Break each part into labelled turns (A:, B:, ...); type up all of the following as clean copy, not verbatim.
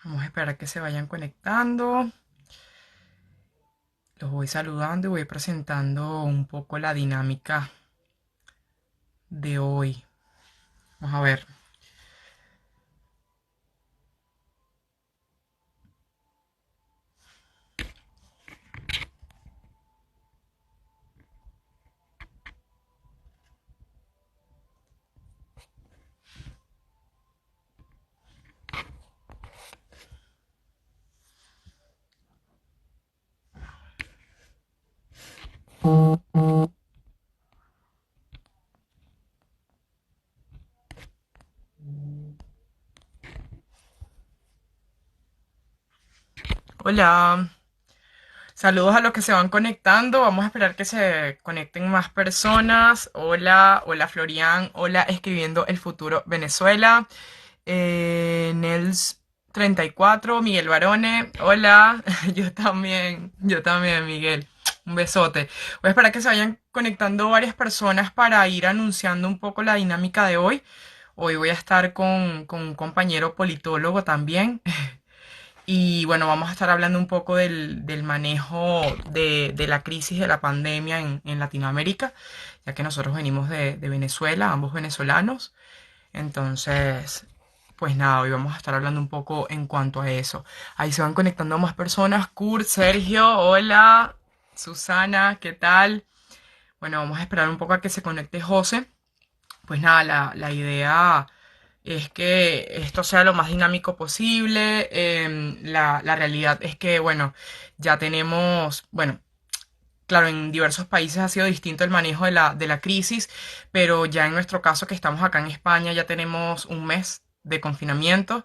A: Vamos a esperar que se vayan conectando. Los voy saludando y voy presentando un poco la dinámica de hoy. Vamos a ver. Hola. Saludos a los que se van conectando. Vamos a esperar que se conecten más personas. Hola, hola Florian. Hola, escribiendo el futuro Venezuela. Nels 34, Miguel Barone. Hola, yo también, Miguel. Un besote. Voy a esperar que se vayan conectando varias personas para ir anunciando un poco la dinámica de hoy. Hoy voy a estar con un compañero politólogo también. Y bueno, vamos a estar hablando un poco del manejo de la crisis de la pandemia en Latinoamérica, ya que nosotros venimos de Venezuela, ambos venezolanos. Entonces, pues nada, hoy vamos a estar hablando un poco en cuanto a eso. Ahí se van conectando más personas. Kurt, Sergio, hola. Susana, ¿qué tal? Bueno, vamos a esperar un poco a que se conecte José. Pues nada, la idea es que esto sea lo más dinámico posible. La realidad es que, bueno, ya tenemos, bueno, claro, en diversos países ha sido distinto el manejo de la crisis, pero ya en nuestro caso que estamos acá en España ya tenemos un mes de confinamiento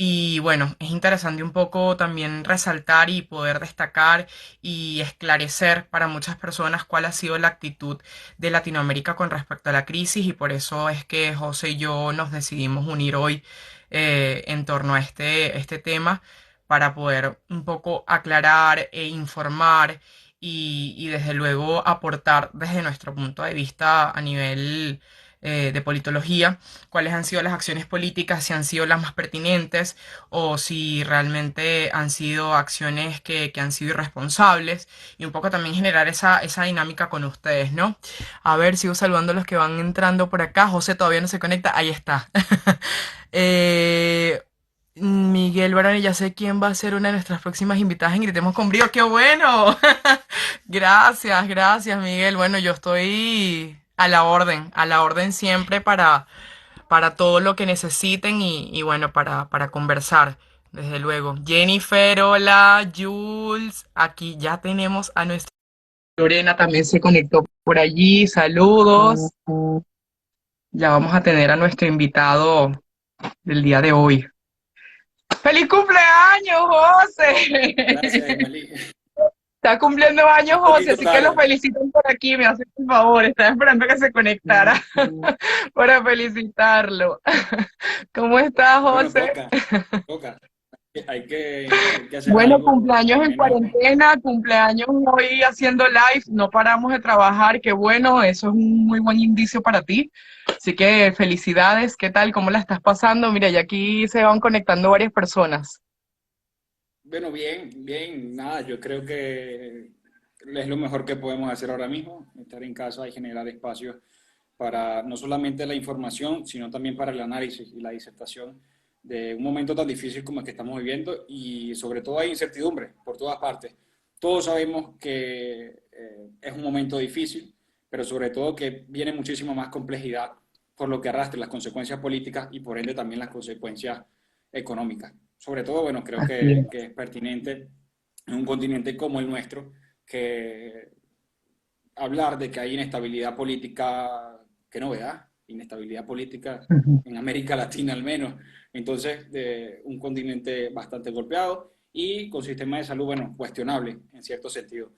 A: y bueno, es interesante un poco también resaltar y poder destacar y esclarecer para muchas personas cuál ha sido la actitud de Latinoamérica con respecto a la crisis y por eso es que José y yo nos decidimos unir hoy en torno a este tema para poder un poco aclarar e informar y desde luego aportar desde nuestro punto de vista a nivel de politología cuáles han sido las acciones políticas, si han sido las más pertinentes o si realmente han sido acciones que han sido irresponsables y un poco también generar esa dinámica con ustedes, ¿no? A ver, sigo saludando a los que van entrando por acá. José todavía no se conecta. Ahí está. Eh, Miguel Barani, ya sé quién va a ser una de nuestras próximas invitadas en Gritemos con Brío. ¡Qué bueno! Gracias, gracias, Miguel. Bueno, yo estoy a la orden siempre para todo lo que necesiten y bueno, para conversar, desde luego. Jennifer, hola, Jules, aquí ya tenemos a nuestra Lorena, también se conectó por allí, saludos. Ya vamos a tener a nuestro invitado del día de hoy. ¡Feliz cumpleaños,
B: Gracias,
A: José!
B: Emily.
A: Está cumpliendo años
B: Un
A: José,
B: poquito
A: así que lo
B: tarde,
A: felicitan por aquí, me hacen un favor, estaba esperando que se conectara para felicitarlo. ¿Cómo estás,
B: bueno,
A: José?
B: toca. Hay que hacer
A: Bueno,
B: algo,
A: cumpleaños
B: al
A: en
B: menos.
A: cuarentena, cumpleaños hoy haciendo live, no paramos de trabajar, qué bueno, eso es un muy buen indicio para ti. Así que felicidades, ¿qué tal? ¿Cómo la estás pasando? Mira, ya aquí se van conectando varias personas.
B: Bueno, bien, bien, nada, yo creo que es lo mejor que podemos hacer ahora mismo, estar en casa y generar espacios para no solamente la información, sino también para el análisis y la disertación de un momento tan difícil como el que estamos viviendo y sobre todo hay incertidumbre por todas partes. Todos sabemos que es un momento difícil, pero sobre todo que viene muchísima más complejidad por lo que arrastra las consecuencias políticas y por ende también las consecuencias económicas. Sobre todo, bueno, creo
A: Así
B: que
A: es.
B: es pertinente en un continente como el nuestro que hablar de que hay inestabilidad política, qué novedad, inestabilidad política
A: Ujú.
B: en América Latina al menos. Entonces, de un continente bastante golpeado y con sistema de salud, bueno, cuestionable en cierto sentido.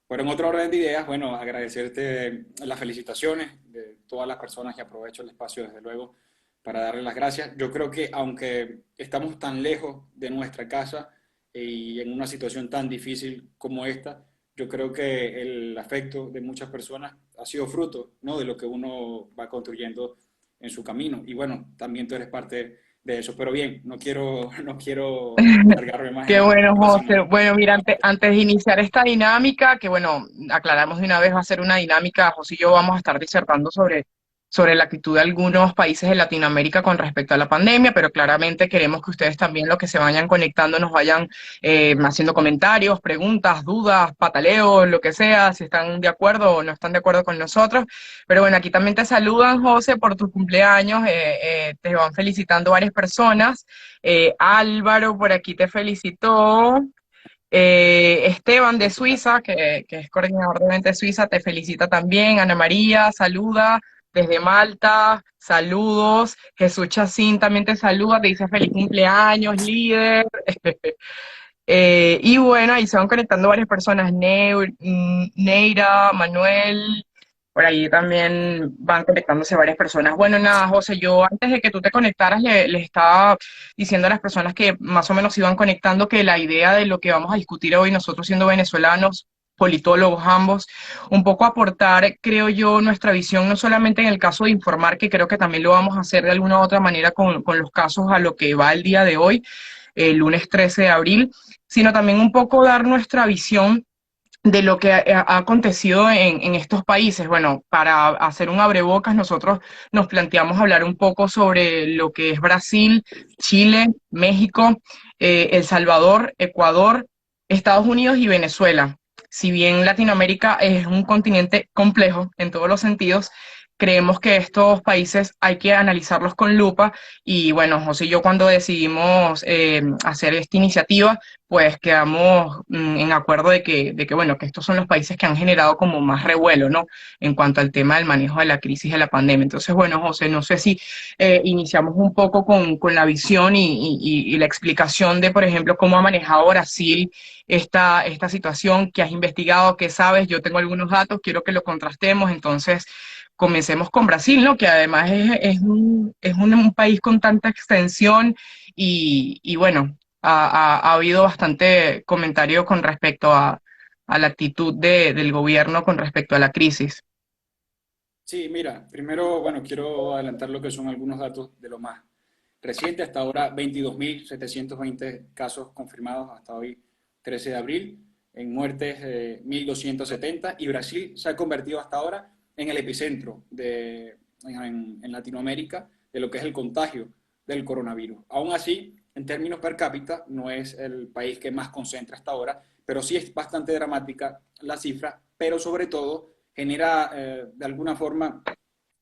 B: Pero en otro orden de ideas, bueno, agradecerte las felicitaciones de todas las personas y aprovecho el espacio, desde luego, para darles las gracias. Yo creo que aunque estamos tan lejos de nuestra casa y en una situación tan difícil como esta, yo creo que el afecto de muchas personas ha sido fruto, ¿no?, de lo que uno va construyendo en su camino. Y bueno, también tú eres parte de eso. Pero bien, no quiero alargarme más en
A: Qué
B: el
A: bueno,
B: tema, sino
A: José. Bueno, mira, antes de iniciar esta dinámica, que bueno, aclaramos de una vez, va a ser una dinámica, José y yo vamos a estar disertando sobre la actitud de algunos países de Latinoamérica con respecto a la pandemia, pero claramente queremos que ustedes también, los que se vayan conectando, nos vayan haciendo comentarios, preguntas, dudas, pataleos, lo que sea, si están de acuerdo o no están de acuerdo con nosotros. Pero bueno, aquí también te saludan, José, por tu cumpleaños, te van felicitando varias personas. Álvaro por aquí te felicitó. Esteban de Suiza, que es coordinador de Mente Suiza, te felicita también. Ana María, saluda desde Malta, saludos. Jesús Chacín también te saluda, te dice feliz cumpleaños, líder. Y bueno, ahí se van conectando varias personas, Neira, Manuel, por ahí también van conectándose varias personas. Bueno, nada, José, yo antes de que tú te conectaras les estaba diciendo a las personas que más o menos iban conectando que la idea de lo que vamos a discutir hoy, nosotros siendo venezolanos, politólogos ambos, un poco aportar, creo yo, nuestra visión, no solamente en el caso de informar, que creo que también lo vamos a hacer de alguna u otra manera con los casos a lo que va el día de hoy, el lunes 13 de abril, sino también un poco dar nuestra visión de lo que ha acontecido en estos países. Bueno, para hacer un abrebocas, nosotros nos planteamos hablar un poco sobre lo que es Brasil, Chile, México, El Salvador, Ecuador, Estados Unidos y Venezuela. Si bien Latinoamérica es un continente complejo en todos los sentidos, creemos que estos países hay que analizarlos con lupa y bueno, José y yo cuando decidimos hacer esta iniciativa, pues quedamos en acuerdo de que, bueno, que estos son los países que han generado como más revuelo, ¿no? En cuanto al tema del manejo de la crisis de la pandemia. Entonces, bueno, José, no sé si iniciamos un poco con la visión y la explicación de, por ejemplo, cómo ha manejado Brasil esta situación, que has investigado, que sabes, yo tengo algunos datos, quiero que lo contrastemos, entonces comencemos con Brasil, ¿no? Que además es un país con tanta extensión y bueno, ha habido bastante comentario con respecto a la actitud del gobierno con respecto a la crisis.
B: Sí, mira, primero, bueno, quiero adelantar lo que son algunos datos de lo más reciente. Hasta ahora, 22.720 casos confirmados hasta hoy, 13 de abril. En muertes, 1.270. Y Brasil se ha convertido hasta ahora en el epicentro en Latinoamérica de lo que es el contagio del coronavirus. Aún así, en términos per cápita, no es el país que más concentra hasta ahora, pero sí es bastante dramática la cifra, pero sobre todo genera de alguna forma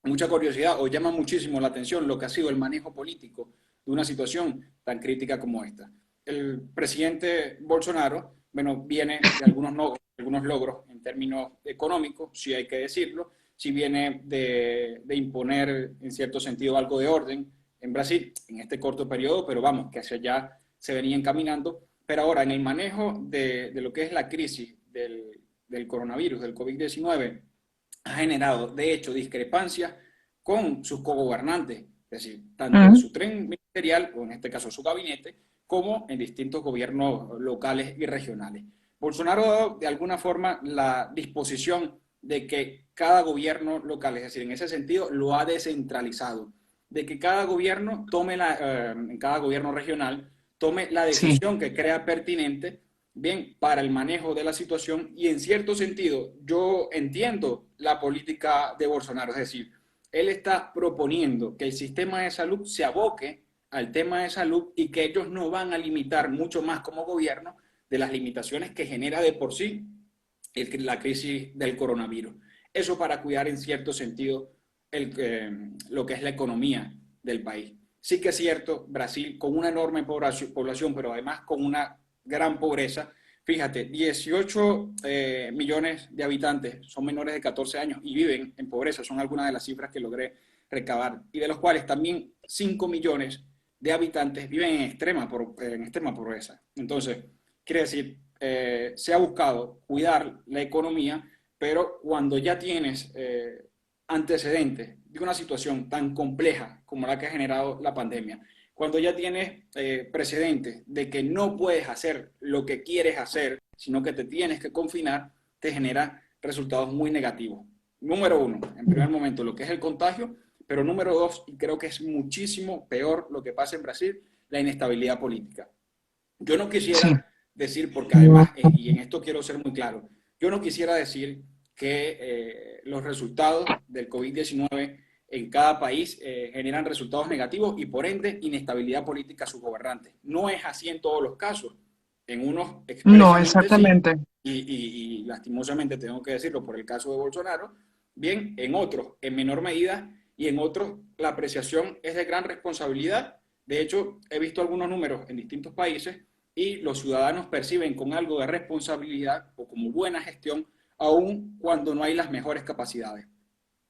B: mucha curiosidad o llama muchísimo la atención lo que ha sido el manejo político de una situación tan crítica como esta. El presidente Bolsonaro, bueno, viene de algunos logros en términos económicos, si hay que decirlo, si viene de imponer en cierto sentido algo de orden en Brasil en este corto periodo, pero vamos, que hacia allá se venía encaminando. Pero ahora, en el manejo de lo que es la crisis del coronavirus, del COVID-19, ha generado, de hecho, discrepancias con sus cogobernantes, es decir, tanto en
A: Mm,
B: su tren ministerial, o en este caso su gabinete, como en distintos gobiernos locales y regionales. Bolsonaro ha dado de alguna forma la disposición de que cada gobierno local, es decir, en ese sentido lo ha descentralizado, de que cada gobierno en cada gobierno regional tome la
A: sí.
B: decisión que crea pertinente, bien, para el manejo de la situación y en cierto sentido yo entiendo la política de Bolsonaro, es decir, él está proponiendo que el sistema de salud se aboque al tema de salud y que ellos no van a limitar mucho más como gobierno de las limitaciones que genera de por sí la crisis del coronavirus. Eso para cuidar en cierto sentido lo que es la economía del país. Sí que es cierto, Brasil con una enorme población, pero además con una gran pobreza. Fíjate, 18 millones de habitantes son menores de 14 años y viven en pobreza, son algunas de las cifras que logré recabar, y de los cuales también 5 millones de habitantes viven en extrema pobreza. Entonces, quiere decir, se ha buscado cuidar la economía, pero cuando ya tienes antecedentes de una situación tan compleja como la que ha generado la pandemia, cuando ya tienes precedentes de que no puedes hacer lo que quieres hacer, sino que te tienes que confinar, te genera resultados muy negativos. Número uno, en primer momento, lo que es el contagio, Pero número dos, y creo que es muchísimo peor lo que pasa en Brasil, la inestabilidad política. Yo no
A: Sí,
B: quisiera decir, porque además, y en esto quiero ser muy claro, yo no quisiera decir que los resultados del COVID-19 en cada país generan resultados negativos y por ende inestabilidad política a sus gobernantes. No es así en todos los casos. En unos
A: no,
B: expresamente sí,
A: exactamente.
B: y lastimosamente tengo que decirlo por el caso de Bolsonaro, bien, en otros en menor medida y en otros la apreciación es de gran responsabilidad. De hecho, he visto algunos números en distintos países y los ciudadanos perciben con algo de responsabilidad o como buena gestión, aun cuando no hay las mejores capacidades.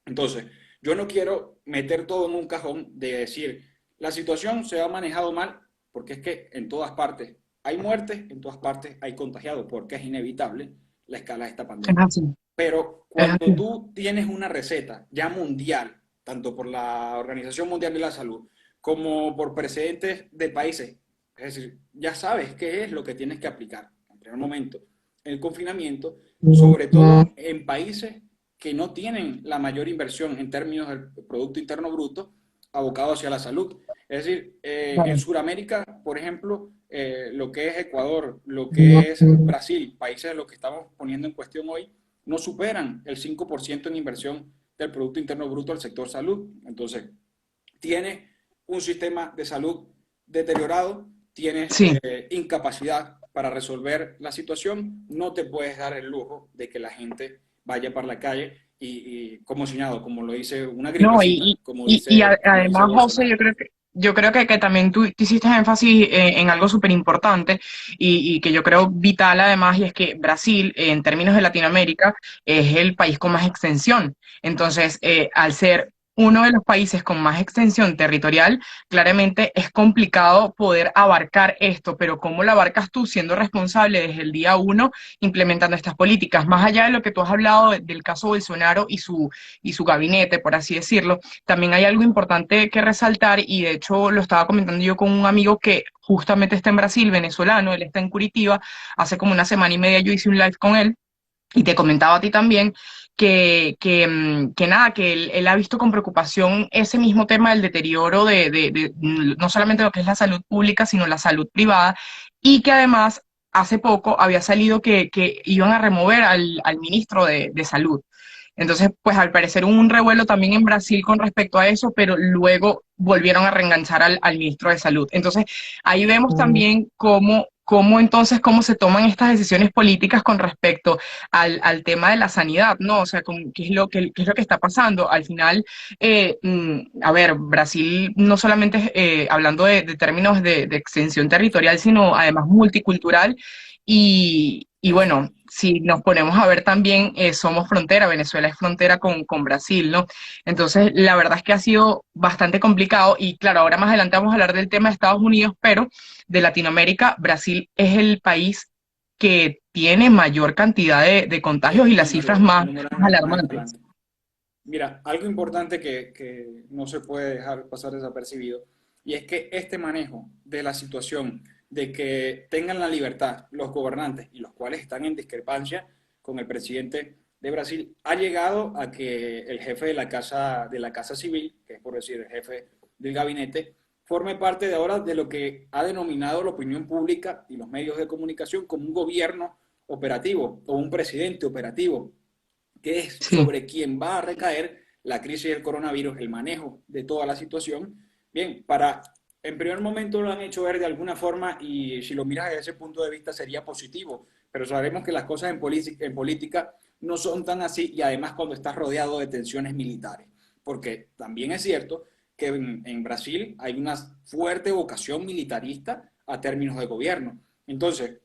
B: Entonces, yo no quiero meter todo en un cajón de decir, la situación se ha manejado mal, porque es que en todas partes hay muertes, en todas partes hay contagiados, porque es inevitable la escala de esta
A: Es
B: pandemia.
A: así,
B: Pero
A: es
B: cuando
A: así.
B: tú tienes una receta ya mundial, tanto por la Organización Mundial de la Salud como por precedentes de países, es decir, ya sabes qué es lo que tienes que aplicar. En primer momento, el confinamiento, sobre todo en países que no tienen la mayor inversión en términos del Producto Interno Bruto abocado hacia la salud. Es decir, en
A: Claro.
B: Sudamérica, por ejemplo, lo que es Ecuador, lo que es Brasil, países de los que estamos poniendo en cuestión hoy, no superan el 5% en inversión del Producto Interno Bruto al sector salud. Entonces, tienes un sistema de salud deteriorado, tienes
A: Sí.
B: incapacidad para resolver la situación, no te puedes dar el lujo de que la gente vaya para la calle como soñado, como lo dice una
A: No,
B: gripecita, como dice
A: además, José,
B: Bolsonaro.
A: yo creo que también tú hiciste énfasis en algo súper importante y que yo creo vital además, y es que Brasil, en términos de Latinoamérica, es el país con más extensión. Entonces, al ser uno de los países con más extensión territorial, claramente es complicado poder abarcar esto, pero ¿cómo lo abarcas tú siendo responsable desde el día uno implementando estas políticas? Más allá de lo que tú has hablado del caso Bolsonaro y su gabinete, por así decirlo, también hay algo importante que resaltar y de hecho lo estaba comentando yo con un amigo que justamente está en Brasil, venezolano, él está en Curitiba, hace como una semana y media yo hice un live con él y te comentaba a ti también que nada, que él ha visto con preocupación ese mismo tema del deterioro no solamente lo que es la salud pública, sino la salud privada, y que además hace poco había salido que iban a remover al ministro de Salud. Entonces, pues al parecer hubo un revuelo también en Brasil con respecto a eso, pero luego volvieron a reenganchar al ministro de Salud. Entonces, ahí vemos también cómo se toman estas decisiones políticas con respecto al tema de la sanidad, ¿no? O sea, qué es lo que está pasando. Al final, a ver, Brasil no solamente es, hablando de términos de extensión territorial, sino además multicultural y bueno,
B: Exacto.
A: si nos ponemos a ver también, somos frontera, Venezuela es frontera con Brasil, ¿no? Entonces, la verdad es que ha sido bastante complicado y claro, ahora más adelante vamos a hablar del tema de Estados Unidos, pero de Latinoamérica, Brasil es el país que tiene mayor cantidad de contagios y las cifras
B: El
A: más,
B: número
A: más
B: más
A: alarmantes.
B: alarmante. Mira, algo importante que no se puede dejar pasar desapercibido, y es que este manejo de la situación, de que tengan la libertad los gobernantes y los cuales están en discrepancia con el presidente de Brasil, ha llegado a que el jefe de la casa civil, que es por decir el jefe del gabinete, forme parte de ahora de lo que ha denominado la opinión pública y los medios de comunicación como un gobierno operativo o un presidente operativo que es
A: Sí,
B: sobre quien va a recaer la crisis del coronavirus, el manejo de toda la situación. Bien, en primer momento lo han hecho ver de alguna forma y si lo miras desde ese punto de vista sería positivo, pero sabemos que las cosas en política no son tan así y además cuando estás rodeado de tensiones militares, porque también es cierto que en Brasil hay una fuerte vocación militarista a términos de gobierno. Entonces,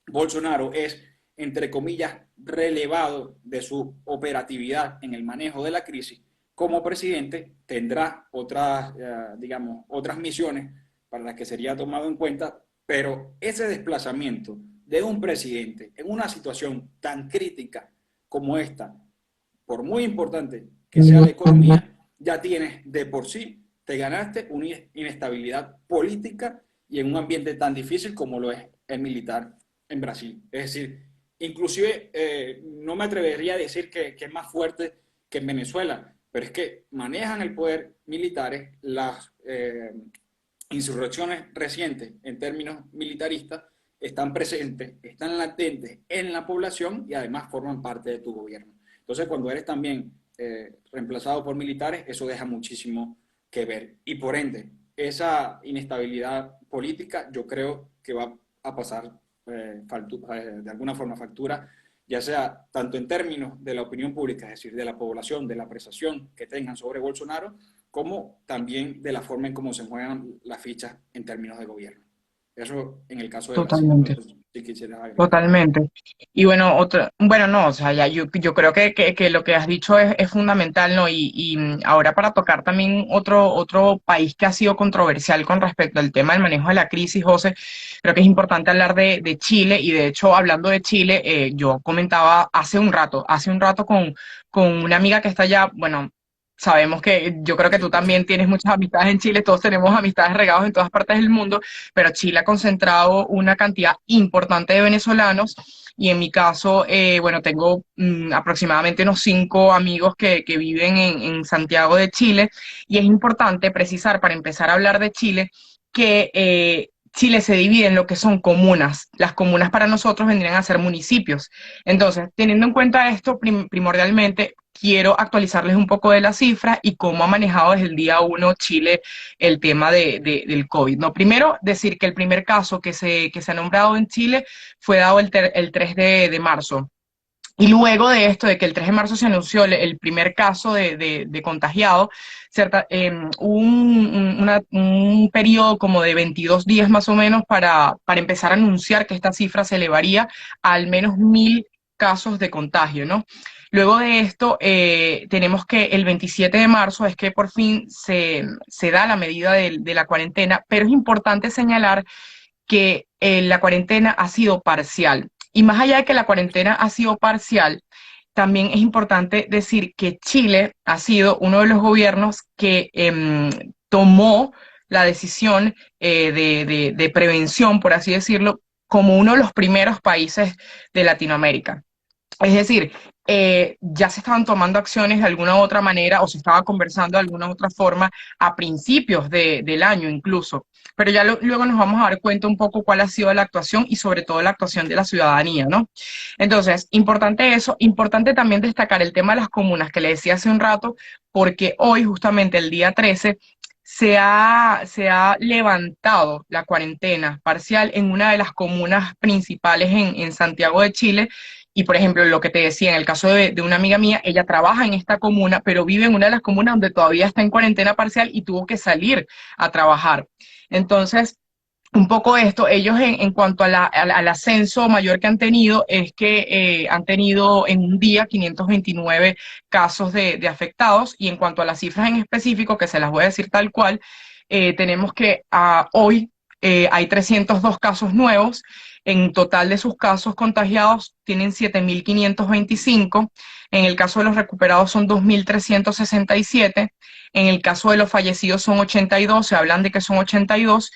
B: Bolsonaro es, entre comillas, relevado de su operatividad en el manejo de la crisis, como presidente tendrá otras, digamos, otras misiones para las que sería tomado en cuenta, pero ese desplazamiento de un presidente en una situación tan crítica como esta, por muy importante que sea la economía, ya tienes de por sí, te ganaste una inestabilidad política y en un ambiente tan difícil como lo es el militar en Brasil. Es decir, inclusive no me atrevería a decir que es más fuerte que en Venezuela, pero es que manejan el poder militares, las insurrecciones recientes en términos militaristas están presentes, están latentes en la población y además forman parte de tu gobierno. Entonces, cuando eres también reemplazado por militares, eso deja muchísimo que ver. Y por ende, esa inestabilidad política yo creo que va a pasar de alguna forma factura, ya sea tanto en términos de la opinión pública, es decir, de la población, de la apreciación que tengan sobre Bolsonaro, como también de la forma en cómo se juegan las fichas en términos de gobierno. Eso en el caso de Brasil. No
A: Totalmente.
B: sé si quisieras agregar algo.
A: Totalmente. Y bueno, bueno, no, o sea, ya yo creo que lo que has dicho es fundamental, ¿no? Y ahora para tocar también otro país que ha sido controversial con respecto al tema del manejo de la crisis, José, creo que es importante hablar de Chile, y de hecho, hablando de Chile, yo comentaba hace un rato con una amiga que está allá, bueno, sabemos que yo creo que
B: Sí,
A: tú
B: por
A: también
B: supuesto.
A: tienes muchas amistades en Chile, todos tenemos amistades regados en todas partes del mundo, pero Chile ha concentrado una cantidad importante de venezolanos, y en mi caso, bueno, tengo aproximadamente unos 5 amigos que viven en Santiago de Chile, y es importante precisar para empezar a hablar de Chile que Chile se divide en lo que son comunas. Las comunas para nosotros vendrían a ser municipios. Entonces, teniendo en cuenta esto, primordialmente quiero actualizarles un poco de las cifras y cómo ha manejado desde el día uno Chile el tema del COVID. No, primero decir que el primer caso que se ha nombrado en Chile fue dado el 3 de marzo. Y luego de esto, de que el 3 de marzo se anunció el primer caso de contagiado, hubo un periodo como de 22 días más o menos para empezar a anunciar que esta cifra se elevaría a al menos 1.000 casos de contagio, ¿no? Luego de esto, tenemos que el 27 de marzo es que por fin se da la medida de la cuarentena, pero es importante señalar que la cuarentena ha sido parcial. Y más allá de que la cuarentena ha sido parcial, también es importante decir que Chile ha sido uno de los gobiernos que tomó la decisión de prevención, por así decirlo, como uno de los primeros países de Latinoamérica. Es decir, ya se estaban tomando acciones de alguna u otra manera, o se estaba conversando de alguna u otra forma a principios del año incluso, pero ya luego nos vamos a dar cuenta un poco cuál ha sido la actuación y sobre todo la actuación de la ciudadanía, ¿no? Entonces, importante eso, importante también destacar el tema de las comunas que le decía hace un rato, porque hoy, justamente el día 13, se ha levantado la cuarentena parcial en una de las comunas principales en Santiago de Chile. Y por ejemplo, lo que te decía, en el caso de una amiga mía, ella trabaja en esta comuna, pero vive en una de las comunas donde todavía está en cuarentena parcial y tuvo que salir a trabajar. Entonces, un poco esto, ellos en cuanto al ascenso mayor que han tenido, es que han tenido en un día 529 casos de afectados, y en cuanto a las cifras en específico, que se las voy a decir tal cual, tenemos que hoy hay 302 casos nuevos. En total de sus casos contagiados tienen 7.525. En el caso de los recuperados son 2.367. En el caso de los fallecidos son 82, se hablan de que son 82.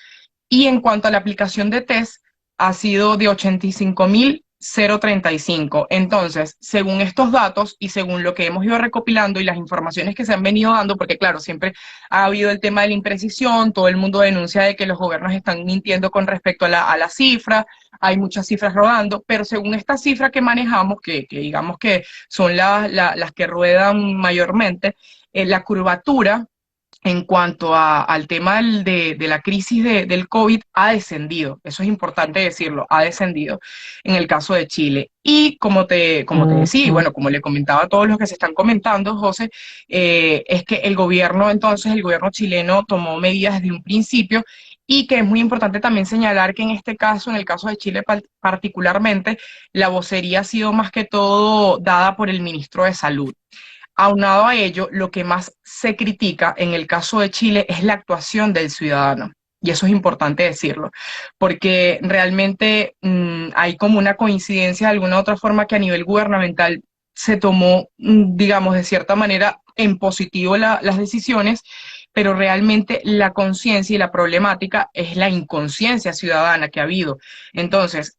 A: Y en cuanto a la aplicación de test, ha sido de 85.035. Entonces, según estos datos y según lo que hemos ido recopilando y las informaciones que se han venido dando, porque claro, siempre ha habido el tema de la imprecisión, todo el mundo denuncia de que los gobiernos están mintiendo con respecto a la cifra, hay muchas cifras rodando, pero según esta cifra que manejamos, que digamos que son las que ruedan mayormente, la curvatura en cuanto al tema de la crisis del COVID ha descendido. Eso es importante decirlo, ha descendido en el caso de Chile. Y como te decía, y bueno, como le comentaba a todos los que se están comentando, José, es que el gobierno chileno tomó medidas desde un principio, y que es muy importante también señalar que en este caso, en el caso de Chile particularmente, la vocería ha sido más que todo dada por el ministro de Salud. Aunado a ello, lo que más se critica en el caso de Chile es la actuación del ciudadano. Y eso es importante decirlo, porque realmente hay como una coincidencia de alguna otra forma que a nivel gubernamental se tomó, digamos, de cierta manera en positivo las decisiones, pero realmente la conciencia y la problemática es la inconsciencia ciudadana que ha habido. Entonces,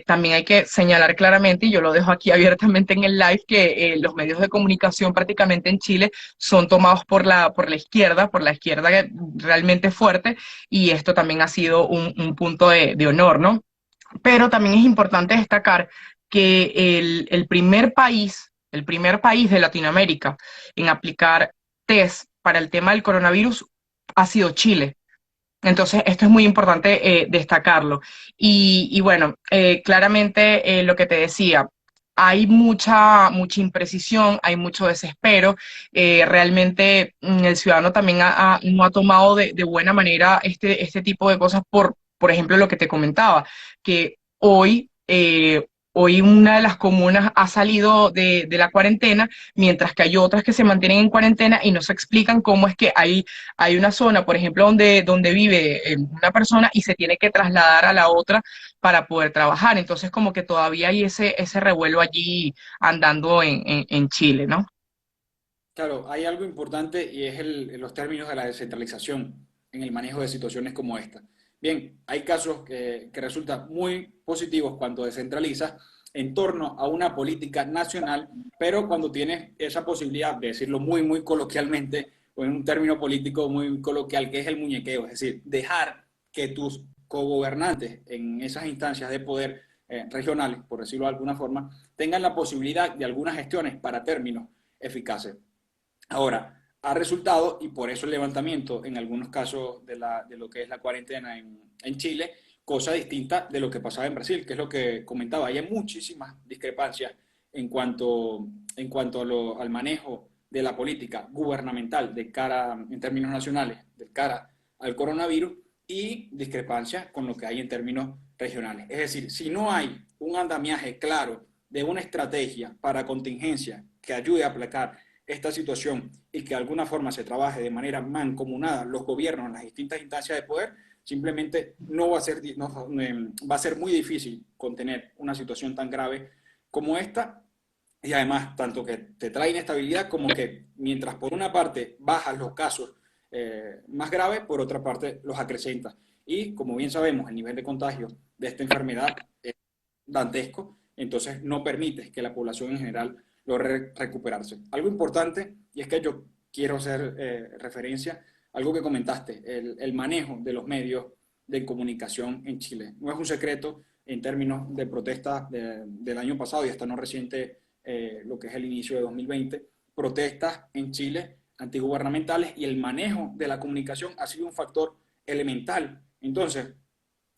A: también hay que señalar claramente, y yo lo dejo aquí abiertamente en el live, que los medios de comunicación prácticamente en Chile son tomados por la izquierda realmente fuerte, y esto también ha sido un punto de honor, ¿no? Pero también es importante destacar que el primer país de Latinoamérica en aplicar test para el tema del coronavirus ha sido Chile. Entonces, esto es muy importante destacarlo. Y bueno, claramente lo que te decía, hay mucha imprecisión, hay mucho desespero. Realmente el ciudadano también no ha tomado de buena manera este tipo de cosas por ejemplo, lo que te comentaba, que hoy una de las comunas ha salido de la cuarentena, mientras que hay otras que se mantienen en cuarentena y no se explican cómo es que hay una zona, por ejemplo, donde vive una persona y se tiene que trasladar a la otra para poder trabajar. Entonces, como que todavía hay ese revuelo allí andando en Chile, ¿no?
B: Claro, hay algo importante y es los términos de la descentralización en el manejo de situaciones como esta. Bien, hay casos que resultan muy positivos cuando descentralizas en torno a una política nacional, pero cuando tienes esa posibilidad de decirlo muy coloquialmente, o en un término político muy coloquial, que es el muñequeo, es decir, dejar que tus cogobernantes en esas instancias de poder regionales, por decirlo de alguna forma, tengan la posibilidad de algunas gestiones para términos eficaces. Ahora, ha resultado, y por eso el levantamiento en algunos casos de lo que es la cuarentena en Chile, cosa distinta de lo que pasaba en Brasil, que es lo que comentaba. Hay muchísimas discrepancias en cuanto al manejo de la política gubernamental de cara, en términos nacionales, de cara al coronavirus, y discrepancias con lo que hay en términos regionales. Es decir, si no hay un andamiaje claro de una estrategia para contingencia que ayude a aplacar esta situación y que de alguna forma se trabaje de manera mancomunada los gobiernos en las distintas instancias de poder, simplemente no va a ser, no, va a ser muy difícil contener una situación tan grave como esta, y además tanto que te trae inestabilidad como que mientras por una parte bajas los casos más graves, por otra parte los acrecentas. Y como bien sabemos, el nivel de contagio de esta enfermedad es dantesco, entonces no permite que la población en general logre recuperarse. Algo importante, y es que yo quiero hacer referencia a algo que comentaste, el manejo de los medios de comunicación en Chile. No es un secreto en términos de protestas del año pasado y hasta no reciente, lo que es el inicio de 2020, protestas en Chile antigubernamentales, y el manejo de la comunicación ha sido un factor elemental. Entonces,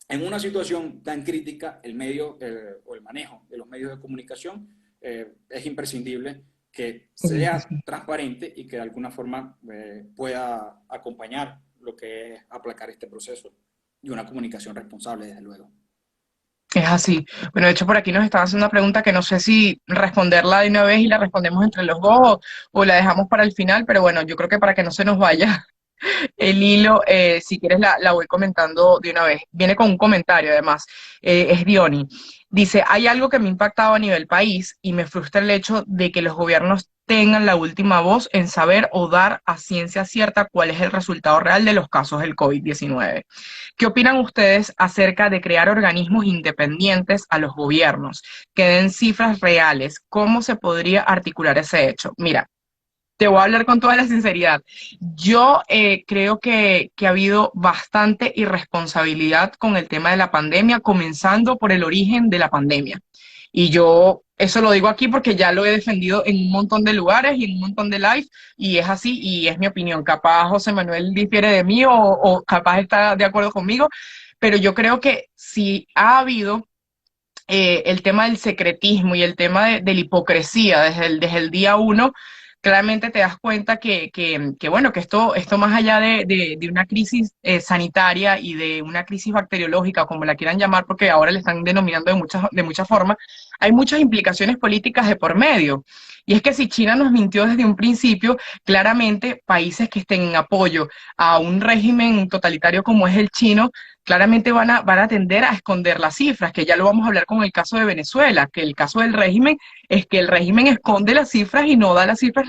B: en una situación tan crítica, el medio o el manejo de los medios de comunicación es imprescindible que sea transparente y que de alguna forma pueda acompañar lo que es aplacar este proceso, y una comunicación responsable, desde luego.
A: Es así. Bueno, de hecho, por aquí nos están haciendo una pregunta que no sé si responderla de una vez y la respondemos entre los dos o la dejamos para el final, pero bueno, yo creo que para que no se nos vaya el hilo, si quieres la voy comentando de una vez. Viene con un comentario además, es Diony. Dice, hay algo que me ha impactado a nivel país y me frustra el hecho de que los gobiernos tengan la última voz en saber o dar a ciencia cierta cuál es el resultado real de los casos del COVID-19. ¿Qué opinan ustedes acerca de crear organismos independientes a los gobiernos que den cifras reales? ¿Cómo se podría articular ese hecho? Mira, te voy a hablar con toda la sinceridad. Yo creo que ha habido bastante irresponsabilidad con el tema de la pandemia, comenzando por el origen de la pandemia. Y yo eso lo digo aquí porque ya lo he defendido en un montón de lugares y en un montón de live, y es así, y es mi opinión. Capaz José Manuel difiere de mí o capaz está de acuerdo conmigo, pero yo creo que si ha habido el tema del secretismo y el tema de la hipocresía desde el día uno, claramente te das cuenta bueno, que esto más allá de una crisis sanitaria y de una crisis bacteriológica, como la quieran llamar, porque ahora le están denominando de muchas formas, hay muchas implicaciones políticas de por medio. Y es que si China nos mintió desde un principio, claramente países que estén en apoyo a un régimen totalitario como es el chino, claramente van a tender a esconder las cifras, que ya lo vamos a hablar con el caso de Venezuela, que el caso del régimen es que el régimen esconde las cifras y no da las cifras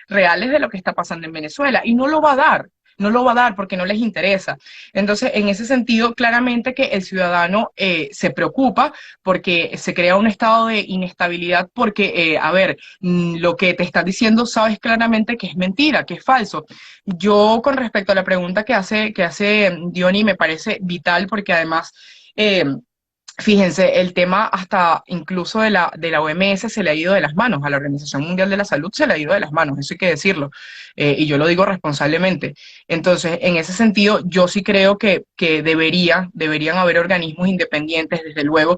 A: reales de lo que está pasando en Venezuela, y no lo va a dar. no lo va a dar porque no les interesa. Entonces, en ese sentido, claramente que el ciudadano se preocupa porque se crea un estado de inestabilidad porque, a ver, lo que te están diciendo sabes claramente que es mentira, que es falso. Yo con respecto a la pregunta que hace Diony me parece vital porque además... Eh, Fíjense, el tema hasta incluso de la OMS se le ha ido de las manos, a la Organización Mundial de la Salud se le ha ido de las manos, eso hay que decirlo, y yo lo digo responsablemente. Entonces, en ese sentido, yo sí creo que deberían haber organismos independientes, desde luego,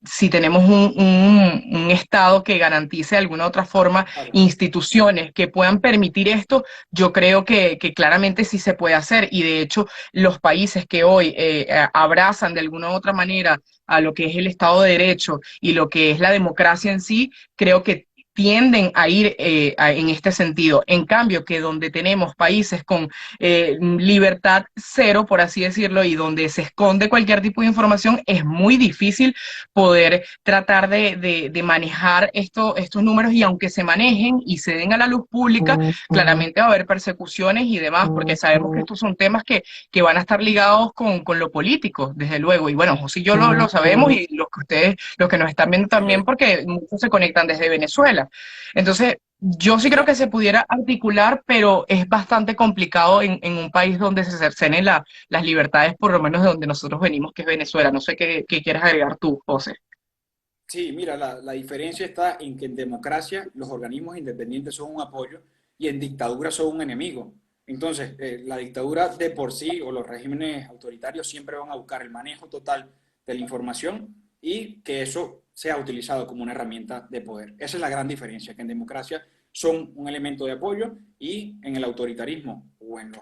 A: si tenemos un Estado que garantice de alguna otra forma
B: Claro.
A: instituciones que puedan permitir esto, yo creo que claramente sí se puede hacer, y de hecho los países que hoy abrazan de alguna u otra manera a lo que es el Estado de Derecho y lo que es la democracia en sí, creo que tienden a ir en este sentido. En cambio, que donde tenemos países con libertad cero, por así decirlo, y donde se esconde cualquier tipo de información, es muy difícil poder tratar de manejar estos números, y aunque se manejen y se den a la luz pública, claramente va a haber persecuciones y demás, porque sabemos que estos son temas que van a estar ligados con lo político, desde luego. Y bueno, José y yo lo sabemos, y los que ustedes, los que nos están viendo también,
B: Ok.
A: porque muchos se conectan desde Venezuela. Entonces, yo sí creo
B: Mira,
A: que se pudiera articular, pero es bastante complicado en un país donde se cercenen las libertades, por lo menos de donde nosotros venimos, que es Venezuela. No sé qué quieres agregar tú, José.
B: sí, mira, la diferencia está en que en democracia los organismos independientes son un apoyo y en dictadura son un enemigo. Entonces, la dictadura de por sí o los regímenes autoritarios siempre van a buscar el manejo total de la información y que eso sea utilizado como una herramienta de poder. Esa es la gran diferencia, que en democracia son un elemento de apoyo y en el autoritarismo o en los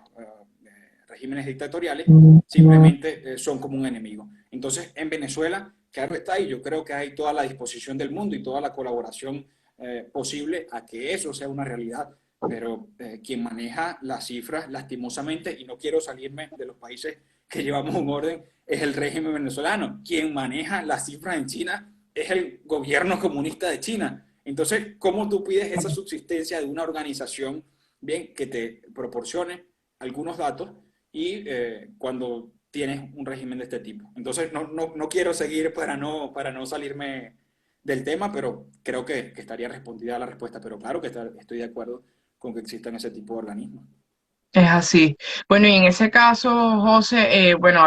B: regímenes dictatoriales simplemente son como un enemigo. Entonces, en Venezuela, claro está, y yo creo que hay toda la disposición del mundo y toda la colaboración posible a que eso sea una realidad, pero quien maneja las cifras, lastimosamente, y no quiero salirme de los países que llevamos un orden, es el régimen venezolano. Quien maneja las cifras en China es el gobierno comunista de China. Entonces, ¿cómo tú pides esa subsistencia de una organización, bien, que te proporcione algunos datos y cuando tienes un régimen de este tipo? Entonces, no quiero seguir para no salirme del tema, pero creo que estaría respondida la respuesta. Pero claro que estoy de acuerdo con que existan ese tipo de organismos.
A: Es así. Bueno, y en ese caso, José, bueno,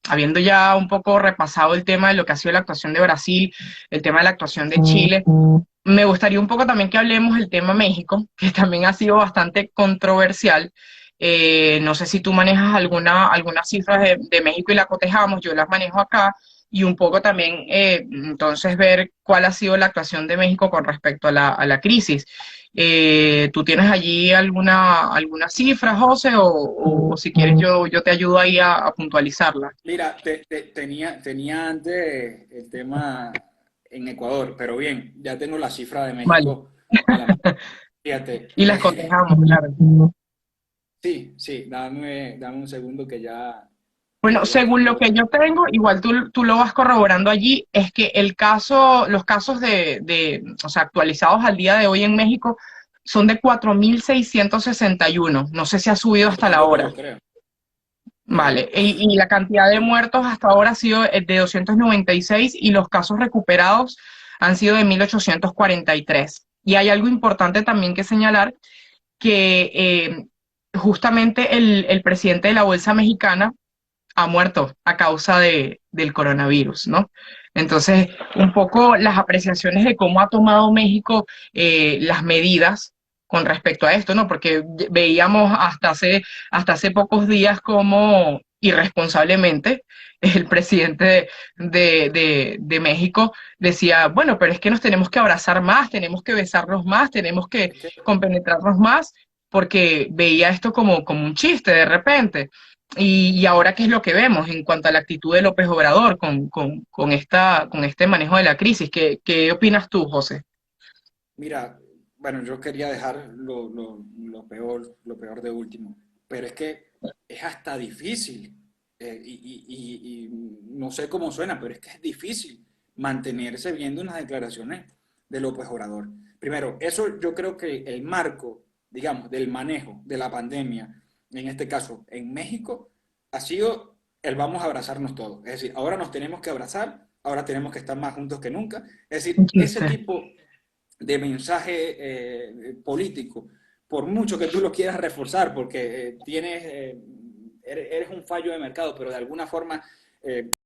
A: habiendo ya un poco repasado el tema de lo que ha sido la actuación de Brasil, el tema de la actuación de Chile, me gustaría un poco también que hablemos del tema México, que también ha sido bastante controversial. No sé si tú manejas algunas cifras de México y la cotejamos, yo las manejo acá, y un poco también, entonces, ver cuál ha sido la actuación de México con respecto a la crisis. ¿Tú tienes allí alguna cifra, José, o si quieres yo te ayudo ahí a puntualizarla?
B: Mira, tenía antes el tema en Ecuador, pero bien, ya tengo la cifra de
A: Vale.
B: México a la mano. Fíjate,
A: Y las cotejamos, claro.
B: sí, sí, dame un segundo que
A: Bueno,
B: ya
A: según lo
B: tengo.
A: que yo tengo, igual tú lo vas corroborando allí, es que los casos o sea, actualizados al día de hoy en México son de 4.661. No sé si ha subido
B: Eso
A: hasta
B: es
A: la
B: lo que
A: hora.
B: yo creo.
A: Vale, y la cantidad de muertos hasta ahora ha sido de 296, y los casos recuperados han sido de 1.843. Y hay algo importante también que señalar, que justamente el presidente de la Bolsa Mexicana ha muerto a causa del coronavirus, ¿no? Entonces, un poco las apreciaciones de cómo ha tomado México las medidas con respecto a esto, ¿no? Porque veíamos hasta hace pocos días cómo irresponsablemente el presidente de México decía, bueno, pero es que nos tenemos que abrazar más, tenemos que besarnos más, tenemos que
B: Es que,
A: compenetrarnos más, porque veía esto como un chiste de repente. Y ahora, ¿qué es lo que vemos en cuanto a la actitud de López Obrador con este manejo de la crisis? ¿Qué opinas tú, José?
B: mira, bueno, yo quería dejar lo peor de último, pero es que es hasta difícil, y no sé cómo suena, pero es que es difícil mantenerse viendo unas declaraciones de López Obrador. Primero, eso yo creo que el marco, digamos, del manejo de la pandemia en este caso en México, ha sido el vamos a abrazarnos todos. Es decir, ahora nos tenemos que abrazar, ahora tenemos que estar más juntos que nunca. Es
A: Un
B: decir, ese
A: chiste.
B: tipo de mensaje político, por mucho que tú lo quieras reforzar, porque eres un fallo de mercado, pero de alguna forma